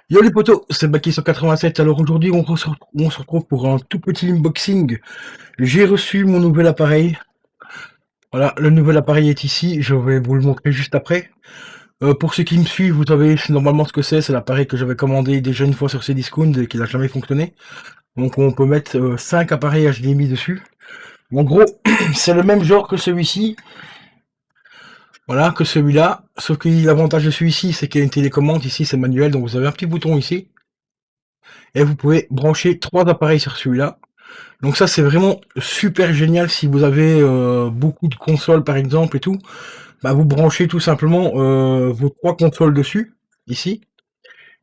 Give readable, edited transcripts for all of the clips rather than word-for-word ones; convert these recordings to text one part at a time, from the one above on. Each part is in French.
Yo les potos, c'est Baki 187. Alors aujourd'hui, on se retrouve pour un tout petit unboxing. J'ai reçu mon nouvel appareil. Voilà, le nouvel appareil est ici. Je vais vous le montrer juste après. Pour ceux qui me suivent, vous savez normalement ce que c'est. C'est l'appareil que j'avais commandé déjà une fois sur Cdiscount et qui n'a jamais fonctionné. Donc on peut mettre 5 appareils HDMI dessus. En gros, c'est le même genre que celui-ci. Voilà, que celui-là. Sauf que l'avantage de celui-ci, c'est qu'il y a une télécommande. Ici, c'est manuel. Donc vous avez un petit bouton ici. Et vous pouvez brancher 3 appareils sur celui-là. Donc ça c'est vraiment super génial si vous avez beaucoup de consoles par exemple et tout. Bah, vous branchez tout simplement vos 3 consoles dessus, ici.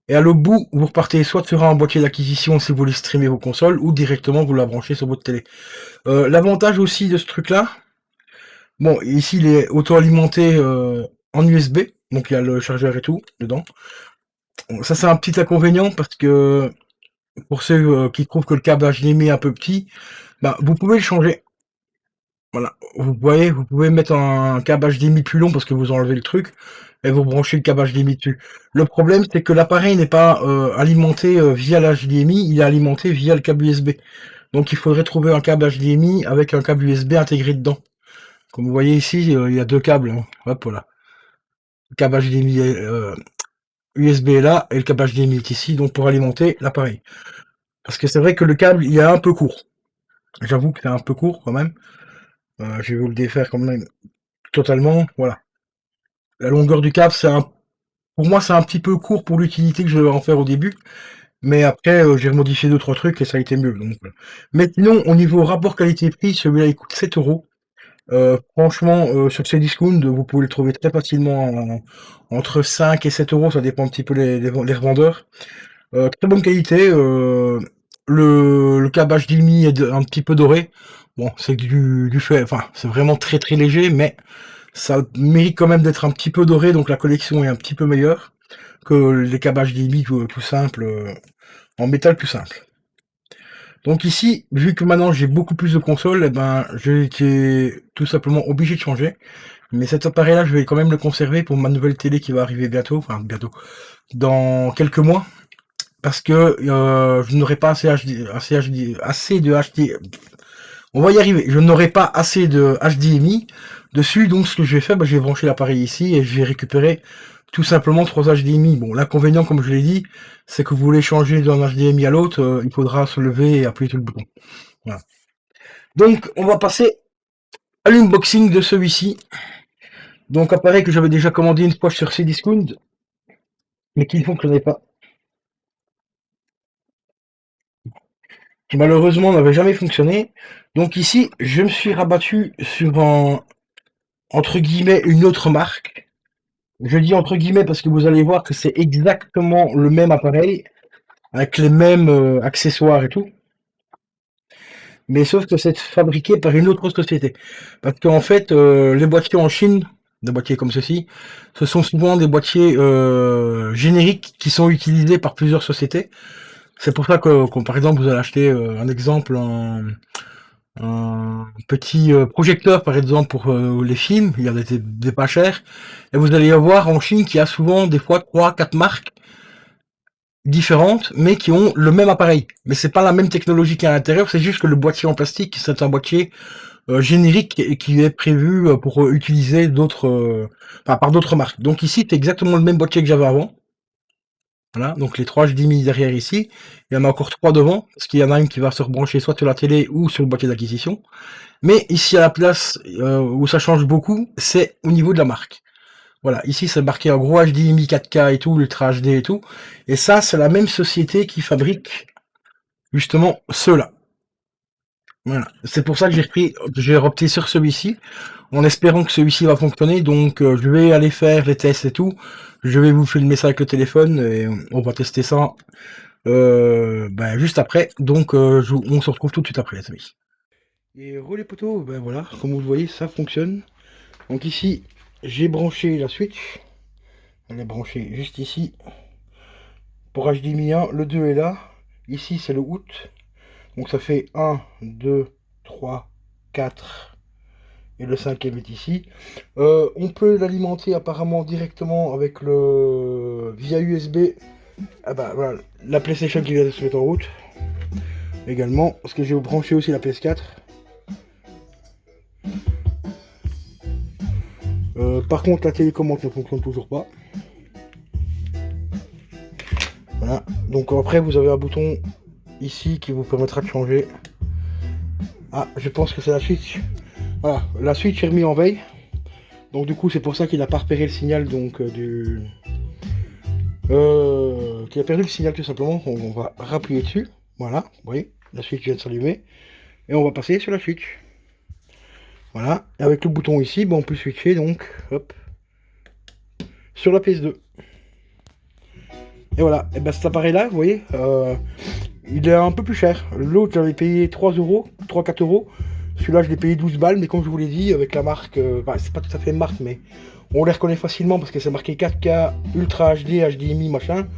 Et à l'autre bout, vous repartez soit sur un boîtier d'acquisition si vous voulez streamer vos consoles, ou directement vous la branchez sur votre télé. L'avantage aussi de ce truc-là, bon, ici il est auto-alimenté en USB, donc il y a le chargeur et tout dedans. Bon, ça c'est un petit inconvénient parce que pour ceux qui trouvent que le câble HDMI est un peu petit, bah, vous pouvez le changer. Voilà, vous voyez, vous pouvez mettre un câble HDMI plus long parce que vous enlevez le truc et vous branchez le câble HDMI dessus. Le problème, c'est que l'appareil n'est pas alimenté via l'HDMI, il est alimenté via le câble USB. Donc il faudrait trouver un câble HDMI avec un câble USB intégré dedans. Comme vous voyez ici, il y a deux câbles, hein. Hop, voilà. Le câble HDMI USB est là et le câble HDMI est ici, donc pour alimenter l'appareil. Parce que c'est vrai que le câble, il est un peu court. J'avoue que c'est un peu court quand même. Je vais vous le défaire quand même totalement. Voilà. La longueur du câble, pour moi, c'est un petit peu court pour l'utilité que je vais en faire au début. Mais après, j'ai modifié 2-3 trucs et ça a été mieux. Donc, voilà. Mais sinon, au niveau rapport qualité-prix, celui-là, il coûte 7 €. Franchement, sur Cdiscount, vous pouvez le trouver très facilement entre 5 et 7 €. Ça dépend un petit peu les revendeurs. Très bonne qualité. Le câble HDMI est un petit peu doré. Bon, c'est du fait. Enfin, c'est vraiment très très léger, mais ça mérite quand même d'être un petit peu doré, donc la collection est un petit peu meilleure que les câbles HDMI tout simple, en métal plus simple. Donc ici, vu que maintenant j'ai beaucoup plus de consoles, eh ben, j'ai été tout simplement obligé de changer. Mais cet appareil-là, je vais quand même le conserver pour ma nouvelle télé qui va arriver bientôt, enfin bientôt, dans quelques mois, parce que je n'aurai pas assez de HD. On va y arriver. Je n'aurai pas assez de HDMI dessus, donc ce que je vais faire, bah, je vais brancher l'appareil ici et je vais récupérer tout simplement 3 HDMI. Bon, l'inconvénient, comme je l'ai dit, c'est que vous voulez changer d'un HDMI à l'autre, il faudra se lever et appuyer tout le bouton. Voilà. Donc, on va passer à l'unboxing de celui-ci. Donc, appareil que j'avais déjà commandé une fois sur Cdiscount, mais qui ne fonctionnait pas. Qui malheureusement n'avait jamais fonctionné. Donc ici, je me suis rabattu sur entre guillemets, une autre marque. Je dis entre guillemets parce que vous allez voir que c'est exactement le même appareil, avec les mêmes accessoires et tout. Mais sauf que c'est fabriqué par une autre société. Parce qu'en fait, les boîtiers en Chine, des boîtiers comme ceci, ce sont souvent des boîtiers génériques qui sont utilisés par plusieurs sociétés. C'est pour ça que, par exemple, vous allez acheter un exemple, un petit projecteur, par exemple, pour les films, il y a des pas chers, et vous allez avoir en Chine qui a souvent des fois 3-4 marques différentes, mais qui ont le même appareil. Mais c'est pas la même technologie qui est à l'intérieur, c'est juste que le boîtier en plastique, c'est un boîtier générique et qui est prévu pour utiliser enfin, par d'autres marques. Donc ici, c'est exactement le même boîtier que j'avais avant. Voilà, donc les 3 je dis mis derrière ici. Il y en a encore 3 devant, parce qu'il y en a une qui va se rebrancher soit sur la télé ou sur le boîtier d'acquisition. Mais ici à la place où ça change beaucoup, c'est au niveau de la marque. Voilà, ici c'est marqué en gros HDMI 4K et tout, Ultra HD et tout. Et ça, c'est la même société qui fabrique justement ceux-là. Voilà. C'est pour ça que j'ai opté sur celui-ci, en espérant que celui-ci va fonctionner. Donc je vais aller faire les tests et tout. Je vais vous filmer ça avec le téléphone et on va tester ça ben, juste après. Donc on se retrouve tout de suite après les amis. Et relais poteaux, ben voilà, comme vous le voyez, ça fonctionne. Donc ici, j'ai branché la Switch. Elle est branchée juste ici. Pour HDMI 1, le 2 est là. Ici, c'est le out. Donc ça fait 1, 2, 3, 4. Et le cinquième est ici. On peut l'alimenter apparemment directement avec via USB Ah bah voilà, la PlayStation qui vient de se mettre en route. Également, parce que je vais vous brancher aussi la PS4. Par contre, la télécommande ne fonctionne toujours pas. Voilà. Donc après, vous avez un bouton ici qui vous permettra de changer. Ah, je pense que c'est la Switch. Voilà, la Switch est remise en veille. Donc du coup, c'est pour ça qu'il n'a pas repéré le signal donc qu'il a perdu le signal tout simplement. Donc, on va rappuyer dessus. Voilà, vous voyez, la Switch vient de s'allumer. Et on va passer sur la Switch. Voilà, et avec le bouton ici, on peut switcher donc, hop, sur la PS2. Et voilà, et ben cet appareil là, vous voyez, il est un peu plus cher. L'autre j'avais payé 3 euros, 3-4 euros. Celui-là je l'ai payé 12 balles, mais comme je vous l'ai dit, avec la marque, c'est pas tout à fait une marque, mais on les reconnaît facilement parce que c'est marqué 4K, Ultra HD, HDMI, machin.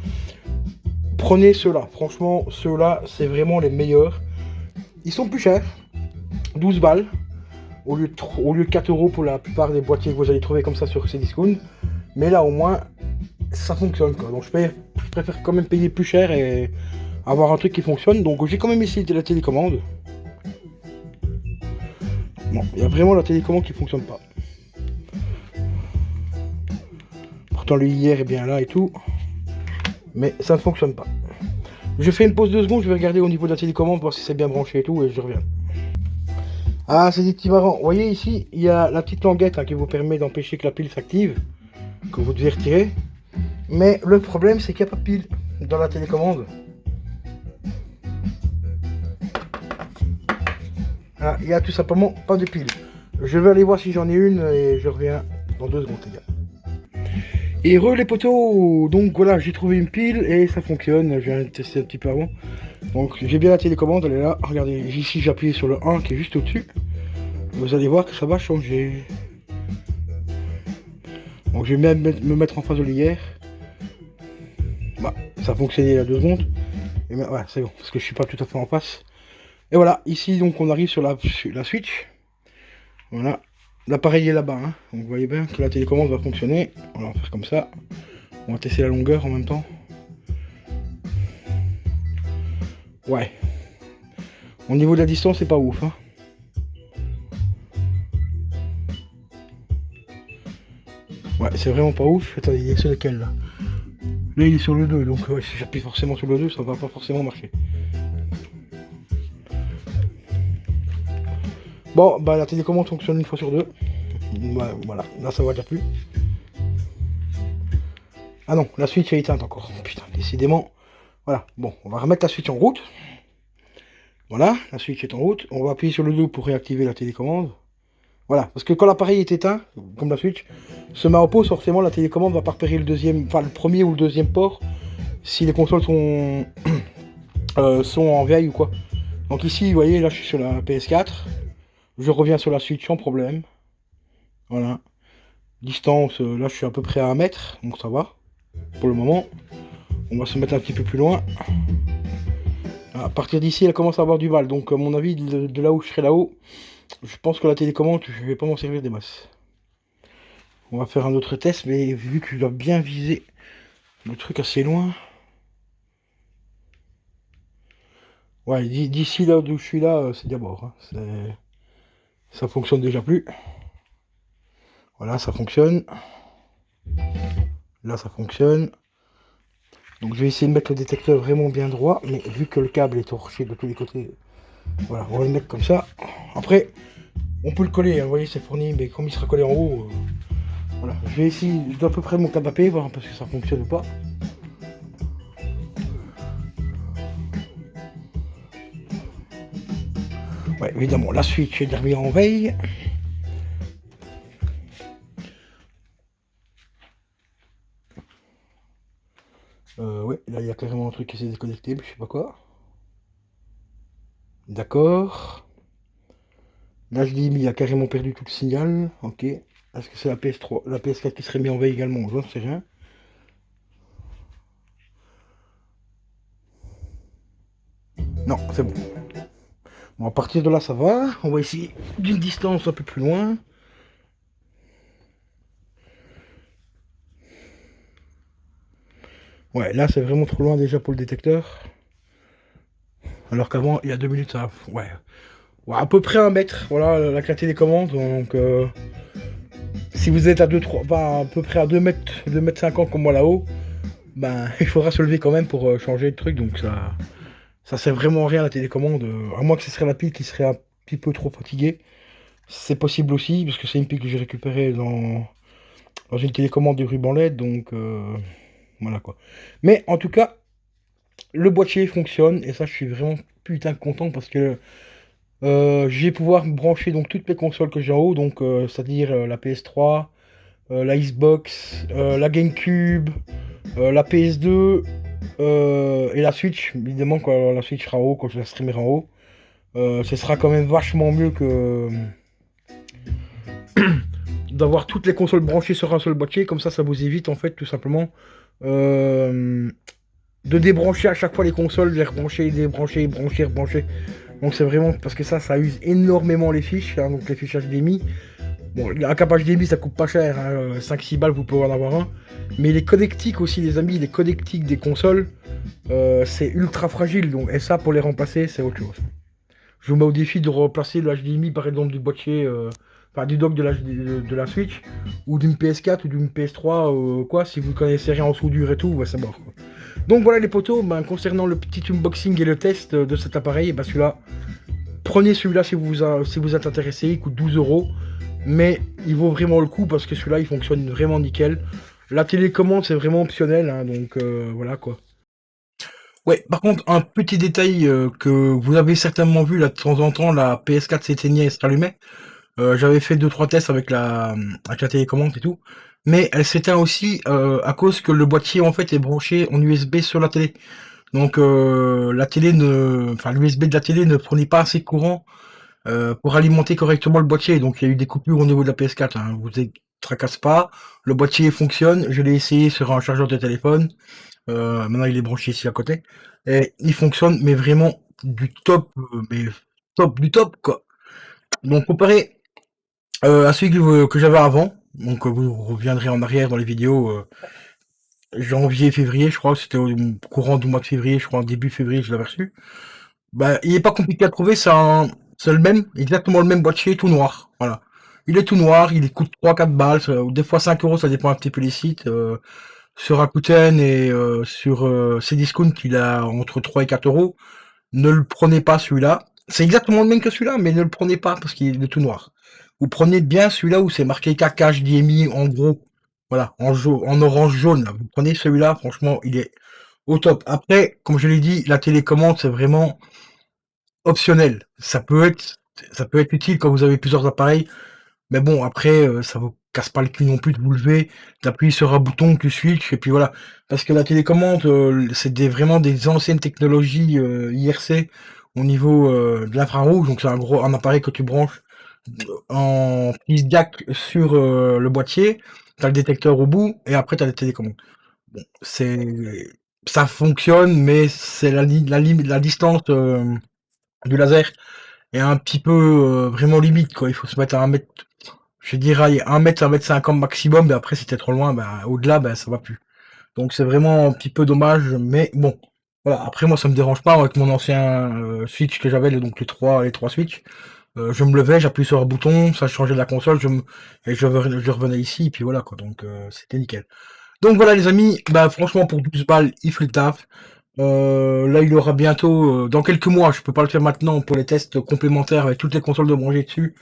Prenez ceux-là, franchement, ceux-là c'est vraiment les meilleurs. Ils sont plus chers, 12 balles, au lieu de 4 euros pour la plupart des boîtiers que vous allez trouver comme ça sur Cdiscount. Mais là au moins, ça fonctionne quoi. Donc je préfère quand même payer plus cher et avoir un truc qui fonctionne. Donc j'ai quand même essayé la télécommande. Bon, il y a vraiment la télécommande qui fonctionne pas. Pourtant le hier est bien là et tout. Mais ça ne fonctionne pas. Je fais une pause de secondes, je vais regarder au niveau de la télécommande, voir si c'est bien branché et tout, et je reviens. Ah, c'est des petits marrants. Vous voyez ici, il y a la petite languette qui vous permet d'empêcher que la pile s'active, que vous devez retirer. Mais le problème, c'est qu'il n'y a pas de pile dans la télécommande. Ah, il n'y a tout simplement pas de pile. Je vais aller voir si j'en ai une et je reviens dans 2 secondes, les gars. Et re les poteaux. Donc voilà, j'ai trouvé une pile et ça fonctionne. Je viens de tester un petit peu avant. Donc j'ai bien la télécommande, elle est là. Regardez, ici j'ai appuyé sur le 1 qui est juste au-dessus. Vous allez voir que ça va changer. Donc je vais même me mettre en face de l'hier. Bah, ça a fonctionné il y a 2 secondes. Et ben, ouais, c'est bon, parce que je suis pas tout à fait en face. Et voilà, ici donc on arrive sur la Switch. Voilà, l'appareil est là-bas. Hein. Donc vous voyez bien que la télécommande va fonctionner. On va faire comme ça. On va tester la longueur en même temps. Ouais. Au niveau de la distance, c'est pas ouf. Hein. Ouais, c'est vraiment pas ouf. Attendez, il est sur lequel là? Là, il est sur le 2, donc ouais, si j'appuie forcément sur le 2, ça va pas forcément marcher. Bon, bah la télécommande fonctionne une fois sur 2. Bah, voilà, là ça va déjà plus. Ah non, la Switch est éteinte encore. Putain, décidément. Voilà, bon, on va remettre la Switch en route. Voilà, la Switch est en route. On va appuyer sur le 2 pour réactiver la télécommande. Voilà, parce que quand l'appareil est éteint, comme la Switch, se met en pause, forcément la télécommande va pas repérer le deuxième, enfin le premier ou le deuxième port, si les consoles sont, sont en veille ou quoi. Donc ici, vous voyez, là je suis sur la PS4. Je reviens sur la Switch sans problème. Voilà. Distance, là je suis à peu près à 1 mètre, donc ça va. Pour le moment. On va se mettre un petit peu plus loin. À partir d'ici, elle commence à avoir du mal. Donc à mon avis, de là où je serai là-haut, je pense que la télécommande, je vais pas m'en servir des masses. On va faire un autre test, mais vu que je dois bien viser le truc assez loin. Ouais, d'ici là d'où je suis là, c'est déjà mort. Hein. Ça fonctionne déjà plus. Voilà, ça fonctionne. Là, ça fonctionne. Donc je vais essayer de mettre le détecteur vraiment bien droit, mais vu que le câble est torché de tous les côtés, voilà, on va le mettre comme ça. Après, on peut le coller, hein, vous voyez, c'est fourni, mais comme il sera collé en haut, voilà. Je vais essayer d'à peu près mon canapé, voir parce que ça fonctionne ou pas. Ouais, évidemment, la Switch est remise en veille. Ouais, là il y a carrément un truc qui s'est déconnecté, mais je sais pas quoi. D'accord. Là je dis, mais il a carrément perdu tout le signal. Ok. Est-ce que c'est la PS3, la PS4 qui serait mise en veille également? Je ne sais rien. Non, c'est bon. Bon, à partir de là, ça va. On va essayer d'une distance un peu plus loin. Ouais, là c'est vraiment trop loin déjà pour le détecteur. Alors qu'avant, il y a 2 minutes, ça... Ouais. Ouais, à peu près 1 mètre, voilà la télécommande. Donc si vous êtes à 2-3, bah, à peu près à 2 mètres, 2 mètres 50 comme moi là-haut, ben il faudra se lever quand même pour changer le truc. Donc ça sert vraiment à rien la télécommande. À moins que ce serait la pile qui serait un petit peu trop fatiguée. C'est possible aussi, parce que c'est une pile que j'ai récupérée dans une télécommande de ruban LED, donc voilà quoi. Mais en tout cas, le boîtier fonctionne, et ça je suis vraiment putain content parce que je vais pouvoir brancher donc toutes les consoles que j'ai en haut, donc c'est-à-dire la PS3, la Xbox, la GameCube, la PS2 et la Switch. Évidemment, quand la Switch sera en haut, quand je la streamerai en haut, ce sera quand même vachement mieux que d'avoir toutes les consoles branchées sur un seul boîtier. Comme ça vous évite en fait tout simplement euh, de débrancher à chaque fois les consoles, de les rebrancher, débrancher, brancher, rebrancher. Donc c'est vraiment parce que ça use énormément les fiches, hein, donc les fiches HDMI. Bon, un câble HDMI ça coûte pas cher, hein, 5-6 balles vous pouvez en avoir un. Mais les connectiques aussi les amis, les connectiques des consoles, c'est ultra fragile. Donc, et ça pour les remplacer c'est autre chose. Je vous mets au défi de remplacer le HDMI par exemple du boîtier, enfin du dock de la Switch, ou d'une PS4 ou d'une PS3, quoi, si vous connaissez rien en soudure et tout, bah, c'est mort. Quoi. Donc voilà les potos, ben, concernant le petit unboxing et le test de cet appareil, bah, celui-là, prenez celui-là si vous êtes intéressé, il coûte 12 €, mais il vaut vraiment le coup parce que celui-là il fonctionne vraiment nickel. La télécommande c'est vraiment optionnel, hein, donc voilà quoi. Ouais, par contre, un petit détail que vous avez certainement vu là de temps en temps, la PS4 s'éteignait et se rallumait. J'avais fait 2-3 tests avec la télécommande et tout, mais elle s'éteint aussi à cause que le boîtier en fait est branché en USB sur la télé. Donc la télé ne, enfin l'USB de la télé ne fournit pas assez de courant pour alimenter correctement le boîtier. Donc il y a eu des coupures au niveau de la PS4. Hein. Vous ne tracasse pas, le boîtier fonctionne. Je l'ai essayé sur un chargeur de téléphone. Maintenant il est branché ici à côté et il fonctionne, mais vraiment du top, mais top du top quoi. Donc comparé à celui que j'avais avant, donc vous reviendrez en arrière dans les vidéos, janvier, février, je crois, c'était au courant du mois de février, je crois, en début février, je l'avais reçu. Bah, il est pas compliqué à trouver, c'est le même, exactement le même boîtier, tout noir, voilà. Il est tout noir, il coûte 3-4 balles, ou des fois 5 €, ça dépend un petit peu des sites. Sur Rakuten et sur Cdiscount, il a entre 3 et 4 €. Ne le prenez pas celui-là. C'est exactement le même que celui-là, mais ne le prenez pas parce qu'il est tout noir. Vous prenez bien celui-là où c'est marqué KK HDMI en gros. Voilà, en orange jaune. Là. Vous prenez celui-là, franchement, il est au top. Après, comme je l'ai dit, la télécommande, c'est vraiment optionnel. Ça peut être utile quand vous avez plusieurs appareils. Mais bon, après, ça vous casse pas le cul non plus de vous lever, d'appuyer sur un bouton, tu switch, et puis voilà. Parce que la télécommande, c'est vraiment des anciennes technologies IRC au niveau de l'infrarouge. Donc c'est un appareil que tu branches en prise jack sur le boîtier. T'as le détecteur au bout, et après t'as la télécommande. Bon, ça fonctionne, mais c'est la distance du laser est un petit peu vraiment limite, quoi. Il faut se mettre à 1 mètre, je dirais 1 mètre, 1 mètre 50 maximum, mais après c'était trop loin, bah, au-delà, bah, ça va plus. Donc c'est vraiment un petit peu dommage, mais bon. Voilà, après moi ça me dérange pas avec mon ancien Switch que j'avais, donc les trois Switch. Je me levais, j'appuyais sur un bouton, ça changeait de la console, et je revenais ici, et puis voilà quoi, donc c'était nickel. Donc voilà les amis, bah franchement pour 12 balles, il fait le taf. Là il aura bientôt, dans quelques mois, je peux pas le faire maintenant pour les tests complémentaires avec toutes les consoles de brancher dessus,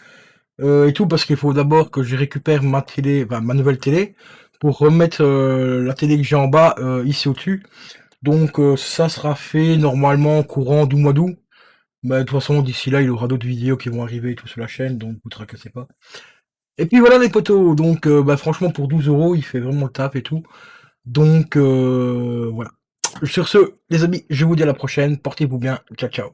et tout parce qu'il faut d'abord que je récupère ma télé, enfin, ma nouvelle télé pour remettre la télé que j'ai en bas ici au-dessus. Donc ça sera fait normalement courant du mois d'août. Bah, de toute façon d'ici là il y aura d'autres vidéos qui vont arriver et tout sur la chaîne, donc vous tracassez pas. Et puis voilà les potos, donc bah, franchement pour 12 € il fait vraiment le taf et tout. Donc voilà. Sur ce les amis, je vous dis à la prochaine, portez-vous bien, ciao ciao.